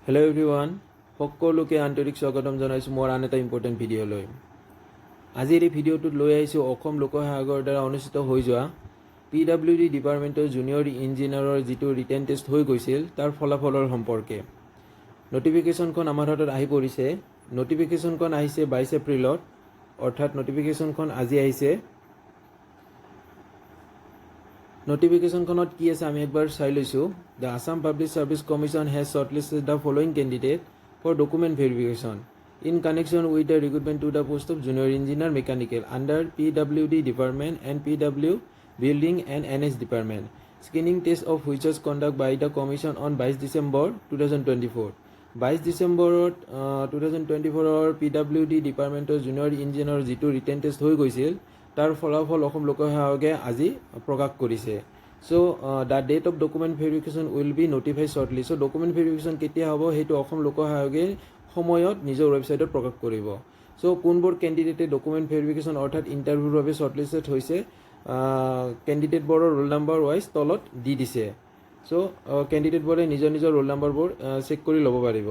Hello' everyone, সকলোকে আন্তৰিক স্বাগতম জনাইছোঁ মোৰ আন এটা ইম্পৰ্টেণ্ট ভিডিঅ'লৈ। আজিৰ এই ভিডিঅ'টোত লৈ আহিছোঁ অসম লোকসেৱা দ্বাৰা অনুষ্ঠিত হৈ যোৱা PWD ডিপাৰ্টমেণ্টৰ জুনিয়ৰ ইঞ্জিনিয়াৰৰ যিটো ৰিটেন টেষ্ট হৈ গৈছিল তাৰ ফলাফলৰ সম্পৰ্কে। নটিফিকেশ্যনখন আমাৰ হাতত আহি পৰিছে। নটিফিকেশ্যনখন আহিছে 22 এপ্ৰিলত, অৰ্থাৎ নটিফিকেশ্যনখন আজি আহিছে। নটিফিকেশ্যনখনত কি আছে আমি একবাৰ চাই লৈছোঁ। The Assam public service commission has shortlisted the following candidate for document verification in connection with the recruitment to the post of junior engineer mechanical under PWD department and PW building and NH department. Screening test of which was conduct by the commission on 22 December 2024। 22 ডিচেম্বৰত 2024 PWD ডিপাৰ্টমেণ্টৰ junior ইঞ্জিনিয়াৰৰ যিটো written test হৈ গৈছিল তাৰ ফলাফল অসম লোকসেৱা আয়োগে আজি প্ৰকাশ কৰিছে। So' the date of document verification will be notified shortly. So' document verification কেতিয়া হ'ব সেইটো অসম লোকসেৱা আয়োগে সময়ত নিজৰ ৱেবছাইটত প্ৰকাশ কৰিব। চ' কোনবোৰ কেণ্ডিডেটে ডকুমেণ্ট ভেৰিফিকেশ্যন অৰ্থাৎ ইণ্টাৰভিউৰ বাবে শ্বৰ্টলিষ্টেড হৈছে কেণ্ডিডেটবোৰৰ ৰোল নাম্বাৰ ৱাইজ তলত দি দিছে। চ' কেণ্ডিডেটবোৰে নিজৰ ৰোল নাম্বাৰবোৰ চেক কৰি ল'ব পাৰিব।